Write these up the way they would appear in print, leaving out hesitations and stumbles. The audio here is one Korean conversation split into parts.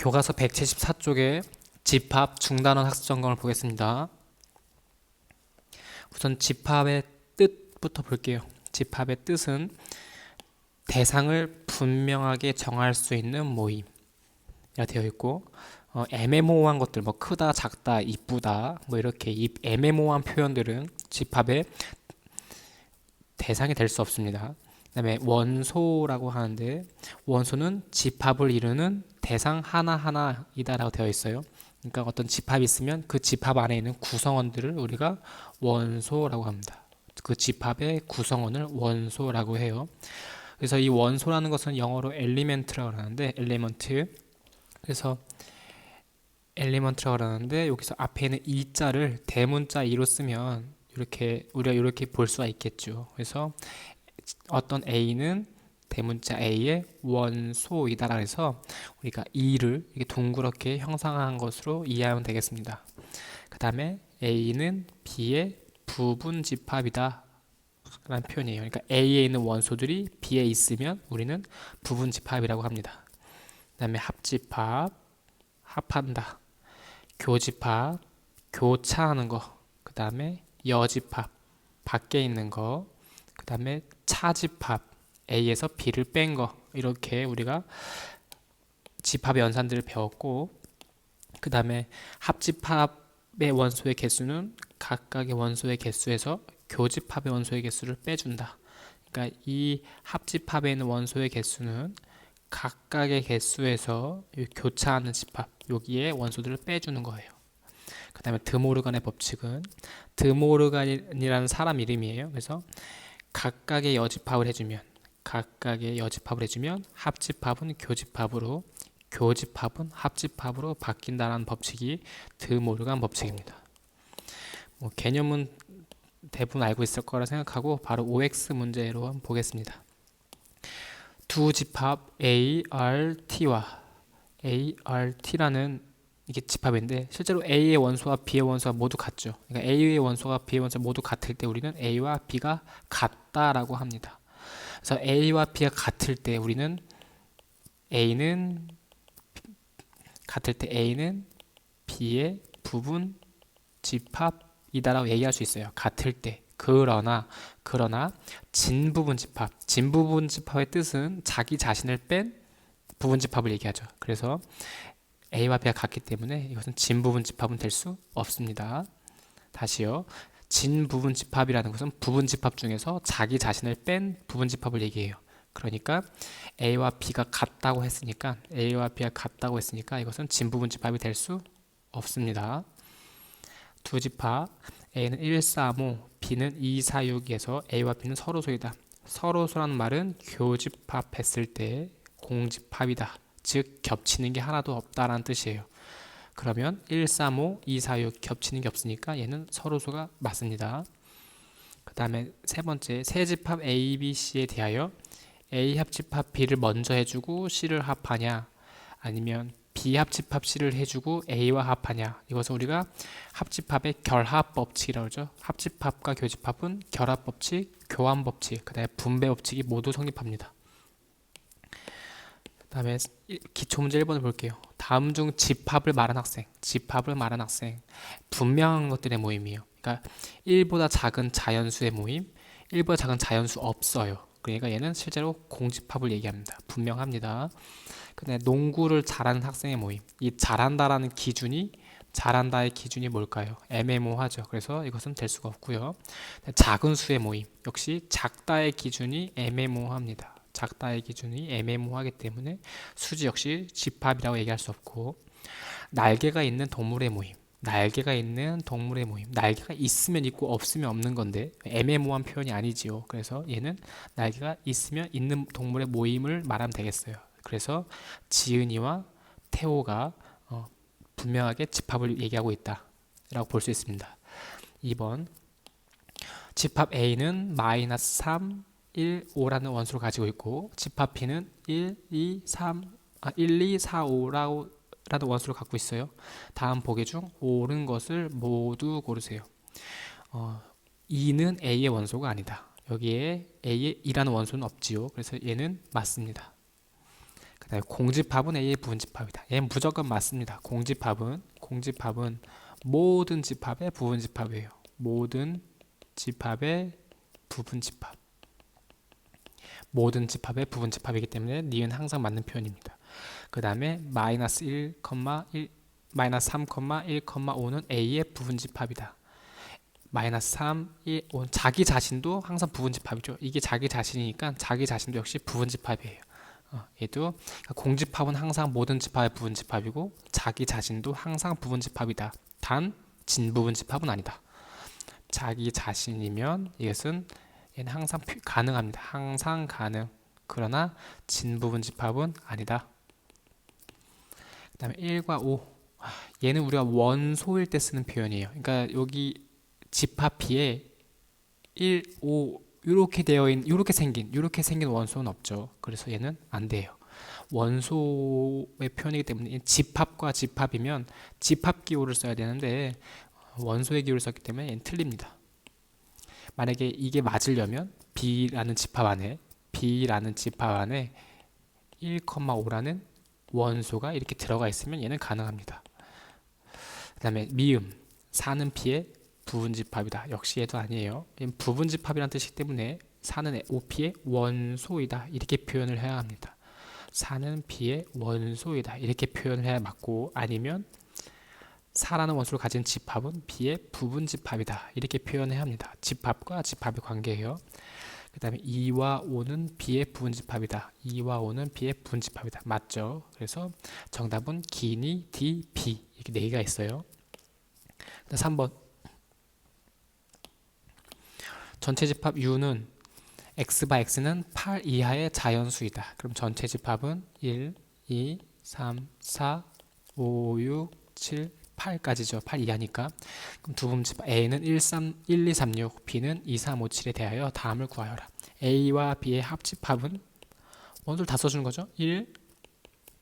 교과서 174쪽에 집합 중단원 학습 점검을 보겠습니다. 우선 집합의 뜻부터 볼게요. 집합의 뜻은 대상을 분명하게 정할 수 있는 모임이라 되어 있고, 애매모호한 것들, 뭐 크다, 작다, 이쁘다, 뭐 이렇게 애매모호한 표현들은 집합의 대상이 될 수 없습니다. 그다음에 원소라고 하는데, 원소는 집합을 이루는 대상 하나하나이다라고 되어 있어요. 그러니까 어떤 집합이 있으면 그 집합 안에 있는 구성원들을 우리가 원소라고 합니다. 그 집합의 구성원을 원소라고 해요. 그래서 이 원소라는 것은 영어로 엘리멘트라고 하는데, 그래서 엘리먼트라고 하는데, 여기서 앞에 있는 이자를 대문자 이로 쓰면 우리가 이렇게 볼 수가 있겠죠. 그래서 어떤 A는 대문자 A의 원소이다라 해서 우리가 E를 이렇게 둥그렇게 형상화한 것으로 이해하면 되겠습니다. 그 다음에 A는 B의 부분 집합이다 라는 표현이에요. 그러니까 A에 있는 원소들이 B에 있으면 우리는 부분 집합이라고 합니다. 그 다음에 합집합, 합한다. 교집합, 교차하는 거. 그 다음에 여집합, 밖에 있는 거. 그 다음에 차집합, A에서 B를 뺀 거. 이렇게 우리가 집합의 연산들을 배웠고, 그 다음에 합집합의 원소의 개수는 각각의 원소의 개수에서 교집합의 원소의 개수를 빼준다. 그러니까 이 합집합에 있는 원소의 개수는 각각의 개수에서 교차하는 집합, 여기에 원소들을 빼주는 거예요. 그 다음에 드모르간의 법칙은, 드모르간이라는 사람 이름이에요. 그래서 각각의 여집합을 해주면 합집합은 교집합으로, 교집합은 합집합으로 바뀐다는 법칙이 드모르간 법칙입니다. 개념은 대부분 알고 있을 거라 생각하고 바로 OX 문제로 한번 보겠습니다. 두 집합 ART라는 이게 집합인데, 실제로 A의 원소와 B의 원소가 모두 같죠. 그러니까 A의 원소와 B의 원소가 모두 같을 때 우리는 A와 B가 같다라고 합니다. 그래서 A와 B가 같을 때 A는 B의 부분 집합이다라고 얘기할 수 있어요. 같을 때. 그러나 진부분 집합의 뜻은 자기 자신을 뺀 부분 집합을 얘기하죠. 그래서 A와 B가 같기 때문에 이것은 진부분 집합은 될 수 없습니다. 다시요. 진부분 집합이라는 것은 부분 집합 중에서 자기 자신을 뺀 부분 집합을 얘기해요. 그러니까 A와 B가 같다고 했으니까 이것은 진부분 집합이 될 수 없습니다. 두 집합 A는 1, 3, 5, B는 2, 4, 6에서 A와 B는 서로소이다. 서로소라는 말은 교집합했을 때 공집합이다. 즉 겹치는 게 하나도 없다라는 뜻이에요. 그러면 1, 3, 5, 2, 4, 6 겹치는 게 없으니까 얘는 서로소가 맞습니다. 그 다음에 세 번째, 세 집합 A, B, C에 대하여 A 합집합 B를 먼저 해주고 C를 합하냐, 아니면 B 합집합 C를 해주고 A와 합하냐. 이것은 우리가 합집합의 결합법칙이라고 하죠. 합집합과 교집합은 결합법칙, 교환법칙, 그 다음에 분배법칙이 모두 성립합니다. 그 다음에 기초문제 1번을 볼게요. 다음 중 집합을 말한 학생, 분명한 것들의 모임이에요. 그러니까 1보다 작은 자연수의 모임, 1보다 작은 자연수 없어요. 그러니까 얘는 실제로 공집합을 얘기합니다. 분명합니다. 그 다음에 농구를 잘하는 학생의 모임, 이 잘한다의 기준이 뭘까요? 애매모호하죠. 그래서 이것은 될 수가 없고요. 작은 수의 모임, 역시 작다의 기준이 애매모호합니다. 작다의 기준이 애매모호하기 때문에 수지 역시 집합이라고 얘기할 수 없고, 날개가 있는 동물의 모임, 날개가 있으면 있고 없으면 없는 건데 애매모호한 표현이 아니지요. 그래서 얘는 날개가 있으면 있는 동물의 모임을 말하면 되겠어요. 그래서 지은이와 태호가 분명하게 집합을 얘기하고 있다라고 볼 수 있습니다. 2번, 집합 A는 마이너스 3, 1, 5라는 원소를 가지고 있고, 집합 B는 1, 2, 4, 5라는 원소를 갖고 있어요. 다음 보기 중 옳은 것을 모두 고르세요. 2는 A의 원소가 아니다. 여기에 A의 2라는 원소는 없지요. 그래서 얘는 맞습니다. 그 그다음에 공집합은 A의 부분집합이다. 얘는 무조건 맞습니다. 공집합은 모든 집합의 부분집합이에요. 모든 집합의 부분집합. 모든 집합의 부분집합이기 때문에 니은 항상 맞는 표현입니다. 그 다음에 마이너스 1,1, 마이너스 3,1,5는 A의 부분집합이다. 마이너스 3, 1, 5 자기 자신도 항상 부분집합이죠. 이게 자기 자신이니까 자기 자신도 역시 부분집합이에요. 얘도 그러니까 공집합은 항상 모든 집합의 부분집합이고 자기 자신도 항상 부분집합이다. 단 진부분집합은 아니다. 자기 자신이면 이것은 얘는 항상 가능합니다. 항상 가능. 그러나 진부분집합은 아니다. 그 다음에 1과 5 얘는 우리가 원소일 때 쓰는 표현이에요. 그러니까 여기 집합 B에 1, 5 이렇게 이렇게 생긴 원소는 없죠. 그래서 얘는 안 돼요. 원소의 표현이기 때문에 집합과 집합이면 집합 기호를 써야 되는데 원소의 기호를 썼기 때문에 얘는 틀립니다. 만약에 이게 맞으려면 B라는 집합 안에 1,5라는 원소가 이렇게 들어가 있으면 얘는 가능합니다. 그 다음에 미음 4는 B의 부분집합이다. 역시 얘도 아니에요. 부분집합이라는 뜻이기 때문에 4는 OP의 원소이다. 이렇게 표현을 해야 합니다. 4는 B의 원소이다. 이렇게 표현을 해야 맞고 아니면 4라는 원소를 가진 집합은 B의 부분집합이다. 이렇게 표현해야 합니다. 집합과 집합의 관계예요. 그 다음에 2와 5는 B의 부분집합이다. 2와 5는 B의 부분집합이다. 맞죠? 그래서 정답은 기니, D, B 이렇게 4개가 있어요. 3번 전체 집합 U는 X/X는 8 이하의 자연수이다. 그럼 전체 집합은 1, 2, 3, 4, 5, 6, 7, 8까지죠. 8 이하니까. 그럼 두 부분집합 A는 1, 2, 3, 6, B는 2, 3, 5, 7에 대하여 다음을 구하여라. A와 B의 합집합은 원소를 다 써주는 거죠. 1,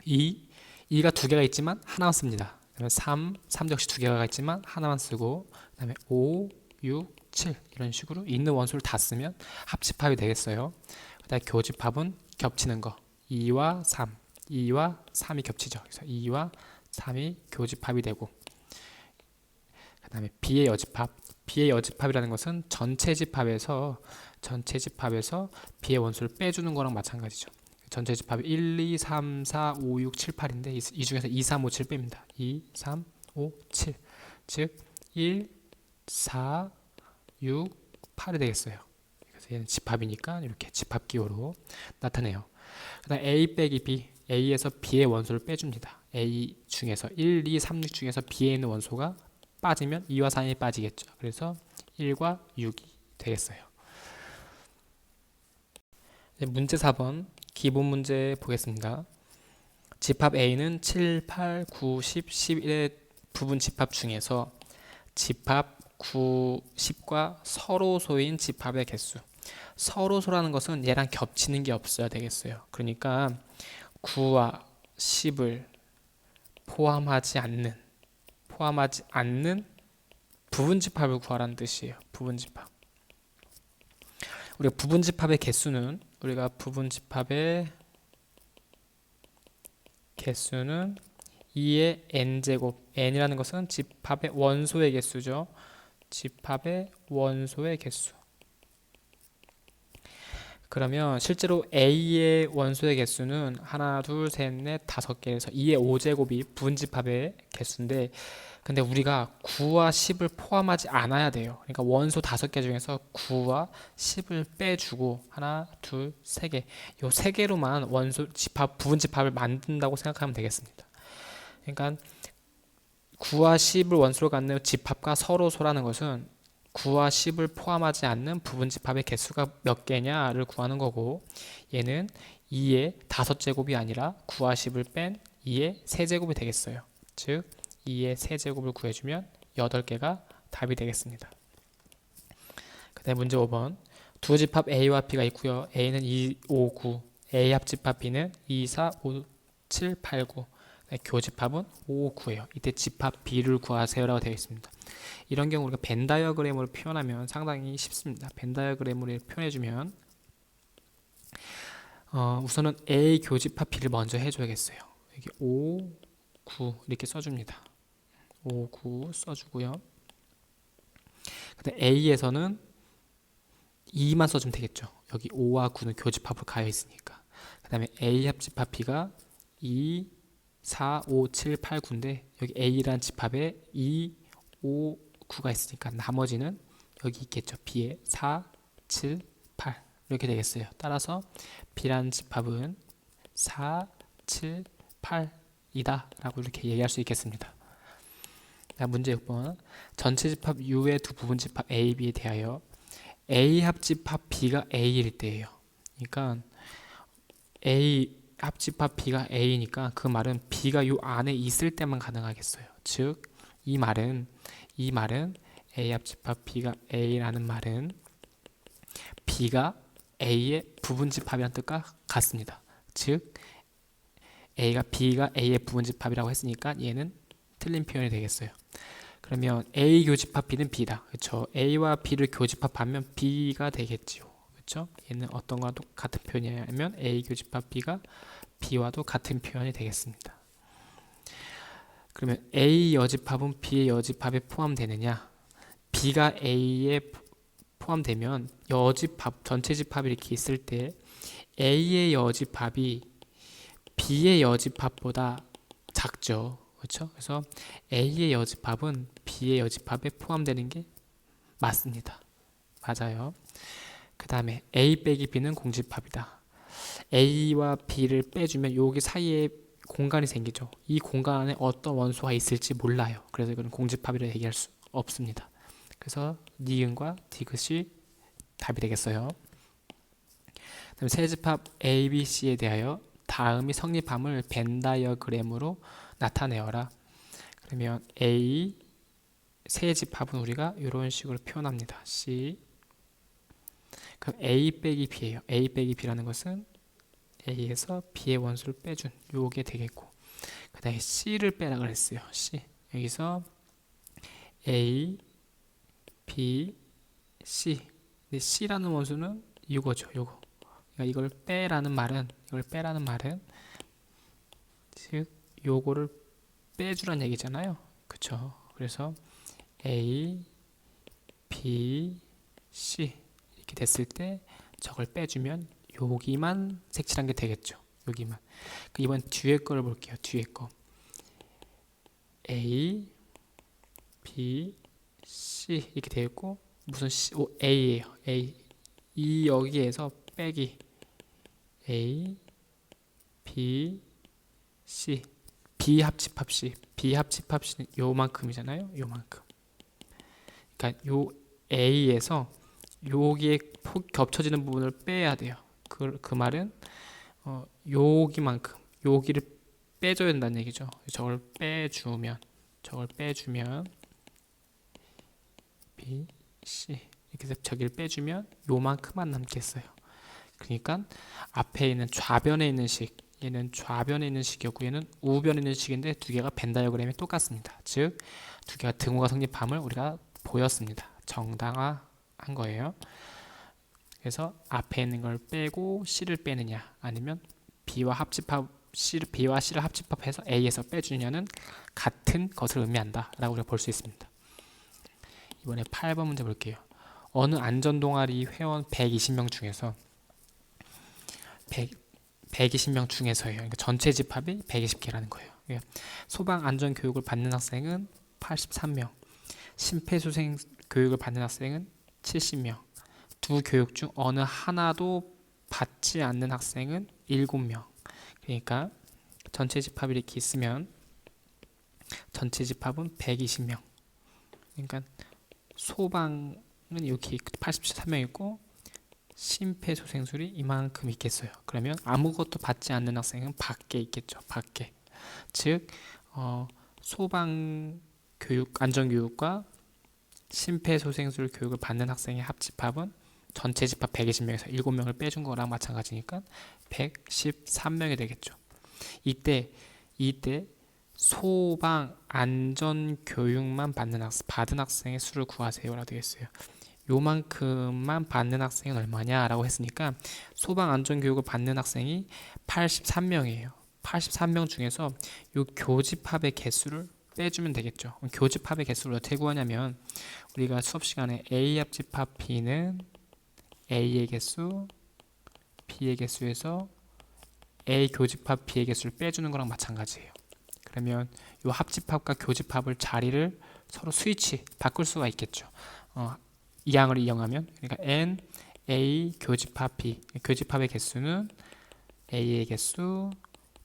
2, 2가 두 개가 있지만 하나만 씁니다. 그다음에 3 역시 두 개가 있지만 하나만 쓰고 그 다음에 5, 6, 7 이런 식으로 있는 원소를 다 쓰면 합집합이 되겠어요. 그 다음에 교집합은 겹치는 거 2와 3이 겹치죠. 그래서 2와 3이 교집합이 되고 그 다음에 B의 여집합이라는 것은 전체 집합에서 B의 원소를 빼주는 거랑 마찬가지죠. 전체 집합이 1, 2, 3, 4, 5, 6, 7, 8인데 이 중에서 2, 3, 5, 7 뺍니다. 2, 3, 5, 7 즉 1, 4, 6, 8이 되겠어요. 그래서 얘는 집합이니까 이렇게 집합 기호로 나타내요. 그 다음 A 빼기 B A에서 B의 원소를 빼줍니다. A 중에서 1, 2, 3, 6 중에서 B에 있는 원소가 빠지면 2와 3이 빠지겠죠. 그래서 1과 6이 되겠어요. 문제 4번 기본 문제 보겠습니다. 집합 A는 7, 8, 9, 10, 11의 부분 집합 중에서 집합 9, 10과 서로소인 집합의 개수. 서로소라는 것은 얘랑 겹치는 게 없어야 되겠어요. 그러니까 9와 10을 포함하지 않는 부분집합을 구하라는 뜻이에요. 부분집합. 우리가 부분집합의 개수는 2의 n제곱 n이라는 것은 집합의 원소의 개수죠. 집합의 원소의 개수. 그러면 실제로 A의 원소의 개수는 하나, 둘, 셋, 넷, 5개에서 2의 5제곱이 부분집합의 개수인데 근데 우리가 9와 10을 포함하지 않아야 돼요. 그러니까 원소 5개 중에서 9와 10을 빼주고 하나, 둘, 3개 이 3개로만 원소 집합 부분집합을 만든다고 생각하면 되겠습니다. 그러니까 9와 10을 원소로 갖는 집합과 서로소라는 것은 9와 10을 포함하지 않는 부분집합의 개수가 몇 개냐를 구하는 거고 얘는 2의 5제곱이 아니라 9와 10을 뺀 2의 세제곱이 되겠어요. 즉 2의 세제곱을 구해주면 8개가 답이 되겠습니다. 그 다음에 문제 5번 두 집합 A와 B가 있고요. A는 2, 5, 9 A 합집합 B는 2, 4, 5, 7, 8, 9 교집합은 5, 9예요. 이때 집합 B를 구하세요라고 되어 있습니다. 이런 경우 우리가 벤 다이어그램으로 표현하면 상당히 쉽습니다. 벤 다이어그램으로 표현해주면 우선은 A 교집합 B를 먼저 해줘야겠어요. 여기 5, 9 이렇게 써줍니다. 5, 9 써주고요. 근데 A에서는 2만 써주면 되겠죠. 여기 5와 9는 교집합으로 가여 있으니까. 그 다음에 A 합집합 B가 2, 4, 5, 7, 8, 9인데 여기 A라는 집합에 2, 5, 9가 있으니까 나머지는 여기 있겠죠. B에 4, 7, 8 이렇게 되겠어요. 따라서 B라는 집합은 4, 7, 8이다 라고 이렇게 얘기할 수 있겠습니다. 문제 6번 전체 집합 U의 두 부분 집합 A, B에 대하여 A 합집합 B가 A일 때예요. 그러니까 A 합집합 B가 A니까 그 말은 B가 요 안에 있을 때만 가능하겠어요. 즉 이 말은 A 합집합 B가 A라는 말은 B가 A의 부분집합이라는 뜻과 같습니다. 즉 B가 A의 부분집합이라고 했으니까 얘는 틀린 표현이 되겠어요. 그러면 A 교집합 B는 B다. 그렇죠? A와 B를 교집합하면 B가 되겠지요. 그렇죠? 얘는 어떤 거와도 같은 표현이냐면 A 교집합 B가 B와도 같은 표현이 되겠습니다. 그러면 A 여집합은 B의 여집합에 포함되느냐? B가 A에 포함되면 여집합, 전체 집합이 이렇게 있을 때 A의 여집합이 B의 여집합보다 작죠. 그렇죠? 그래서 A의 여집합은 B의 여집합에 포함되는 게 맞습니다. 맞아요. 그 다음에 A 빼기 B는 공집합이다. A와 B를 빼주면 여기 사이에 공간이 생기죠. 이 공간에 어떤 원소가 있을지 몰라요. 그래서 이건 공집합이라고 얘기할 수 없습니다. 그래서 니은과 디귿이 답이 되겠어요. 그다음 세집합 ABC에 대하여 다음이 성립함을 벤 다이어그램으로 나타내어라. 그러면 A 세집합은 우리가 이런 식으로 표현합니다. C. 그럼 A 빼기 B예요. A 빼기 B라는 것은 A에서 B의 원소를 빼준 요게 되겠고, 그 다음에 C를 빼라 그랬어요. C. 여기서 A, B, C. 근데 C라는 원소는 이거죠. 요거. 그러니까 이걸 빼라는 말은 즉 요거를 빼주란 얘기잖아요. 그쵸? 그래서 A, B, C 이렇게 됐을 때 저걸 빼주면 여기만 색칠한 게 되겠죠. 여기만. 이번 뒤에 거를 볼게요. 뒤에 거. A, B, C 이렇게 되어 있고 무슨 C, A예요. A. 이 여기에서 빼기 A, B, C. B 합집합 C. B 합집합 C는 요만큼이잖아요. 요만큼. 그러니까 요 A에서 여기에 겹쳐지는 부분을 빼야 돼요. 그 말은 여기만큼 여기를 빼줘야 된다는 얘기죠. 저걸 빼주면 B, C 이렇게 해서 저기를 빼주면 요만큼만 남겠어요. 그러니까 앞에 있는 좌변에 있는 식, 얘는 좌변에 있는 식이었고 얘는 우변에 있는 식인데 두 개가 벤 다이어그램이 똑같습니다. 즉 두 개가 등호가 성립함을 우리가 보였습니다. 정당화한 거예요. 그래서 앞에 있는 걸 빼고 C를 빼느냐 아니면 B와 C를 합집합해서 A에서 빼주냐는 같은 것을 의미한다 라고 우리가 볼 수 있습니다. 이번에 8번 문제 볼게요. 어느 안전동아리 회원 120명 중에서 120명 중에서예요. 그러니까 전체 집합이 120개라는 거예요. 그러니까 소방 안전 교육을 받는 학생은 83명, 심폐소생 교육을 받는 학생은 70명, 두 교육 중 어느 하나도 받지 않는 학생은 7명. 그러니까 전체 집합이 이렇게 있으면 전체 집합은 120명. 그러니까 소방은 이렇게 83명 있고 심폐소생술이 이만큼 있겠어요. 그러면 아무것도 받지 않는 학생은 밖에 있겠죠. 밖에. 즉 소방 교육, 안전교육과 심폐소생술 교육을 받는 학생의 합집합은 전체 집합 120명에서 7명을 빼준 거랑 마찬가지니까 113명이 되겠죠. 이때 소방 안전 교육만 받은 학생의 수를 구하세요라고 되어 있어요. 요만큼만 받는 학생은 얼마냐라고 했으니까 소방 안전 교육을 받는 학생이 83명이에요. 83명 중에서 요 교집합의 개수를 빼주면 되겠죠. 교집합의 개수를 어떻게 구하냐면 우리가 수업 시간에 A 합집합 B는 A의 개수, B의 개수에서 A 교집합 B의 개수를 빼주는 거랑 마찬가지예요. 그러면 이 합집합과 교집합을 자리를 서로 스위치 바꿀 수가 있겠죠. 이 양을 이용하면 그러니까 N, A 교집합 B 교집합의 개수는 A의 개수,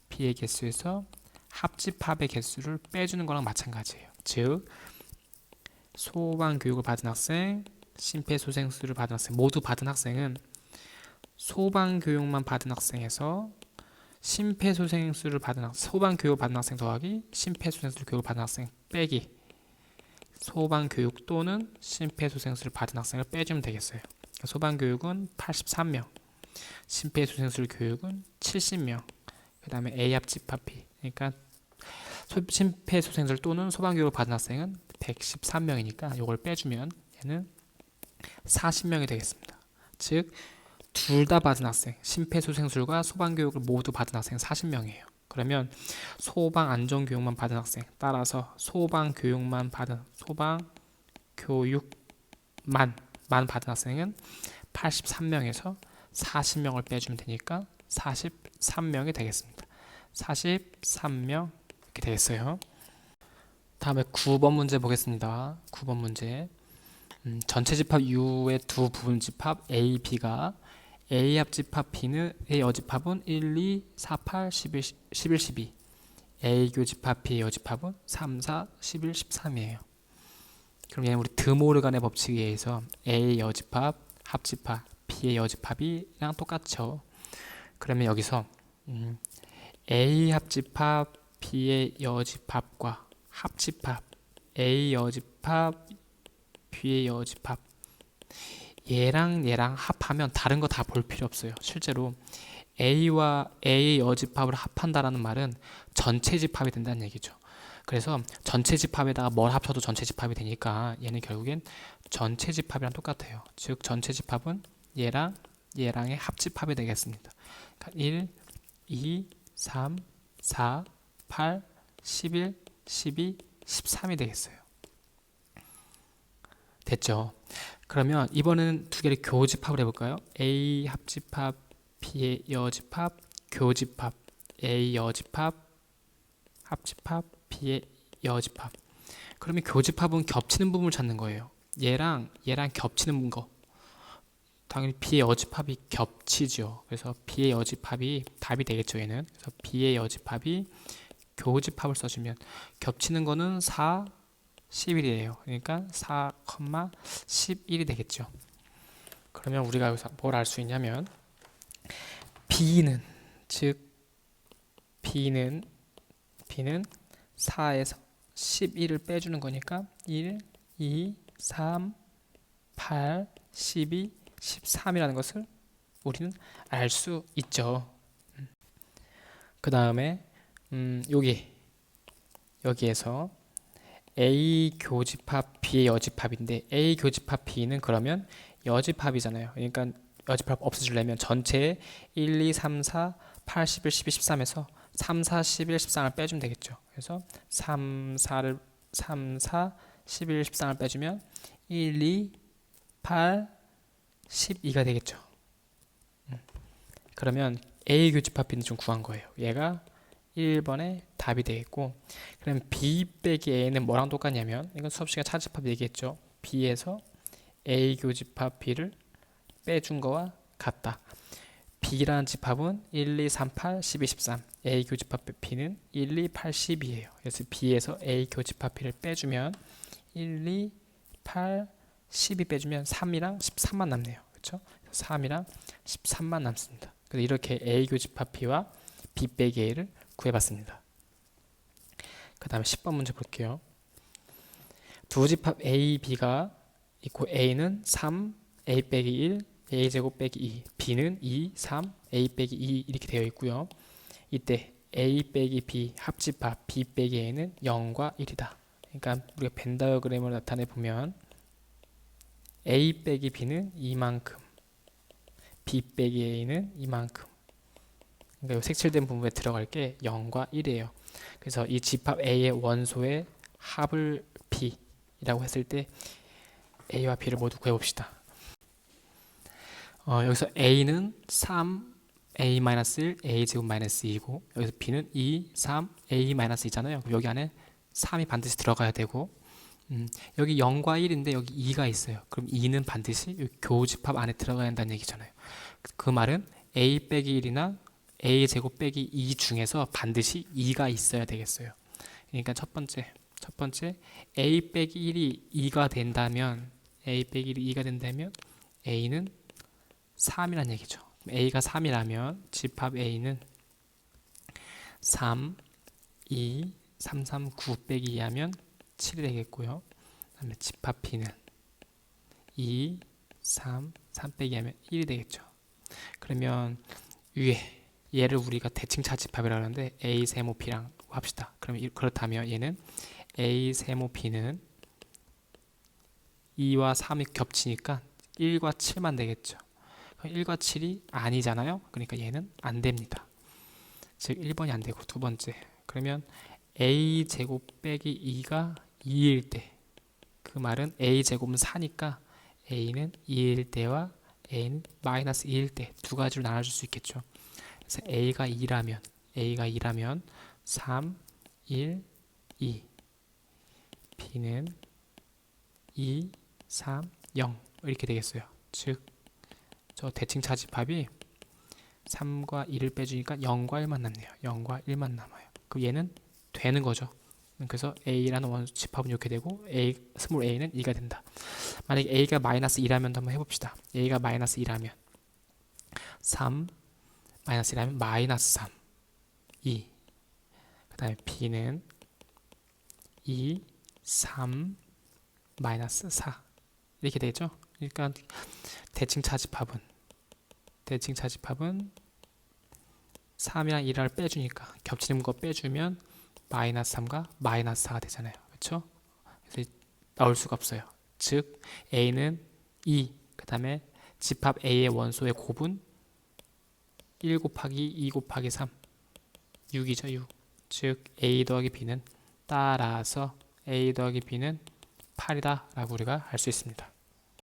B의 개수에서 합집합의 개수를 빼주는 거랑 마찬가지예요. 즉 소방교육을 받은 학생, 심폐소생술을 받은 학생 모두 받은 학생은 소방교육만 받은 학생에서 심폐소생술을 받은 학생, 소방교육 받은 학생 더하기 심폐소생술 교육을 받은 학생 빼기 소방교육 또는 심폐소생술을 받은 학생을 빼주면 되겠어요. 소방교육은 83명, 심폐소생술 교육은 70명, 그 다음에 A합집합 B 그러니까 심폐소생술 또는 소방교육을 받은 학생은 113명이니까 이걸 빼주면 얘는 40명이 되겠습니다. 즉 둘 다 받은 학생, 심폐소생술과 소방교육을 모두 받은 학생 40명이에요. 그러면 소방안전교육만 받은 학생, 따라서 소방교육만 받은 소방교육만 받은 학생은 83명에서 40명을 빼주면 되니까 43명이 되겠습니다. 43명 이렇게 되겠어요. 다음에 9번 문제 보겠습니다. 9번 문제 전체 집합 U의 두 부분 집합 A, B가 A 합집합 B는 A 여집합은 1, 2, 4, 8, 11, 11, 12 A 교집합 B의 여집합은 3, 4, 11, 13이에요. 그럼 얘는 우리 드모르간의 법칙에 의해서 A 여집합, 합집합, B의 여집합이랑 똑같죠. 그러면 여기서 A 합집합, B의 여집합과 합집합, A 여집합, B의 여집합 얘랑 합하면 다른 거 다 볼 필요 없어요. 실제로 A와 A의 여집합을 합한다라는 말은 전체 집합이 된다는 얘기죠. 그래서 전체 집합에다가 뭘 합쳐도 전체 집합이 되니까 얘는 결국엔 전체 집합이랑 똑같아요. 즉 전체 집합은 얘랑의 합집합이 되겠습니다. 그러니까 1, 2, 3, 4, 8, 11, 12, 13이 되겠어요. 됐죠? 그러면 이번에는 두 개를 교집합을 해볼까요? A 합집합, B의 여집합, 교집합, A 여집합, 합집합, B의 여집합. 그러면 교집합은 겹치는 부분을 찾는 거예요. 얘랑 겹치는 거. 당연히 B의 여집합이 겹치죠. 그래서 B의 여집합이 답이 되겠죠. 얘는. 그래서 B의 여집합이 교집합을 써주면 겹치는 거는 4, 11이에요. 그러니까 4, 11이 되겠죠. 그러면 우리가 여기서 뭘 알 수 있냐면 B는 4에서 11을 빼주는 거니까 1, 2, 3, 8, 12, 13이라는 것을 우리는 알 수 있죠. 그 다음에 여기에서 A 교집합 B의 여집합인데 A 교집합 B는 그러면 여집합이잖아요. 그러니까 여집합 없애주려면 전체에 1, 2, 3, 4, 8, 11, 12, 13에서 3, 4, 11, 13을 빼주면 되겠죠. 그래서 3, 4, 11, 13을 빼주면 1, 2, 8, 12가 되겠죠. 그러면 A 교집합 B는 좀 구한 거예요. 얘가 1번에 답이 되겠고, 그럼 B 빼기 A는 뭐랑 똑같냐면, 이건 수업시간 차집합 얘기했죠. B에서 A 교집합 B를 빼준 거와 같다. B라는 집합은 1, 2, 3, 8, 12, 13. A 교집합 B는 1, 2, 8, 12예요. 그래서 B에서 A 교집합 B를 빼주면 1, 2, 8, 12 빼주면 3이랑 13만 남네요. 그렇죠? 3이랑 13만 남습니다. 그래서 이렇게 A 교집합 B와 B 빼기 A를 구해봤습니다. 그 다음에 10번 문제 볼게요. 두 집합 A, B가 있고 A는 3, A 빼기 1, A제곱 빼기 2, B는 2, 3, A 빼기 2 이렇게 되어 있고요. 이때 A 빼기 B 합집합 B 빼기 A는 0과 1이다. 그러니까 우리가 벤 다이어그램을 나타내 보면 A 빼기 B는 이만큼, B 빼기 A는 이만큼. 그러니까 이 색칠된 부분에 들어갈 게 0과 1이에요. 그래서 이 집합 A의 원소의 합을 B이라고 했을 때 A와 B를 모두 구해봅시다. 여기서 A는 3, A-1, A제곱 마이너스 2고 여기서 B는 2, 3, A-2잖아요. 여기 안에 3이 반드시 들어가야 되고 여기 0과 1인데 여기 2가 있어요. 그럼 2는 반드시 교집합 안에 들어가야 한다는 얘기잖아요. 그 말은 A 빼기 1이나 A제곱 빼기 2 중에서 반드시 2가 있어야 되겠어요. 그러니까 첫 번째 A 빼기 1이 2가 된다면 A 빼기 1이 2가 된다면 A는 3이란 얘기죠. A가 3이라면 집합 A는 3, 2, 3, 3, 9 빼기 2 하면 7이 되겠고요. 그 다음에 집합 B는 2, 3, 3 빼기 하면 1이 되겠죠. 그러면 위에 얘를 우리가 대칭차 집합이라고 하는데 A 세모 B랑 합시다. 그러면 그렇다면 얘는 A 세모 B는 2와 3이 겹치니까 1과 7만 되겠죠. 1과 7이 아니잖아요. 그러니까 얘는 안 됩니다. 즉 1번이 안 되고 두 번째. 그러면 A 제곱 빼기 2가 2일 때 그 말은 A 제곱은 4니까 A는 2일 때와 A는 마이너스 2일 때 두 가지로 나눠줄 수 있겠죠. 그래서 A가 2라면 3, 1, 2 B는 2, 3, 0 이렇게 되겠어요. 즉 저 대칭차 집합이 3과 2를 빼주니까 0과 1만 남네요. 0과 1만 남아요. 그럼 얘는 되는 거죠. 그래서 A라는 원소 집합은 이렇게 되고 스몰 a는 2가 된다. 만약에 A가 마이너스 2라면 한번 해봅시다. A가 마이너스 2라면 3 마이너스 1라면 마이너스 3 2 그 다음에 B는 2 3 마이너스 4 이렇게 되죠. 그러니까 대칭차 집합은 3이랑 2를 빼주니까 겹치는 거 빼주면 마이너스 3과 마이너스 4가 되잖아요. 그렇죠? 그래서 나올 수가 없어요. 즉 A는 2, 그 다음에 집합 A의 원소의 곱은 1 곱하기 2 곱하기 3 6이죠. 6. 즉 A 더하기 B는 따라서 A 더하기 B는 8이다 라고 우리가 할 수 있습니다.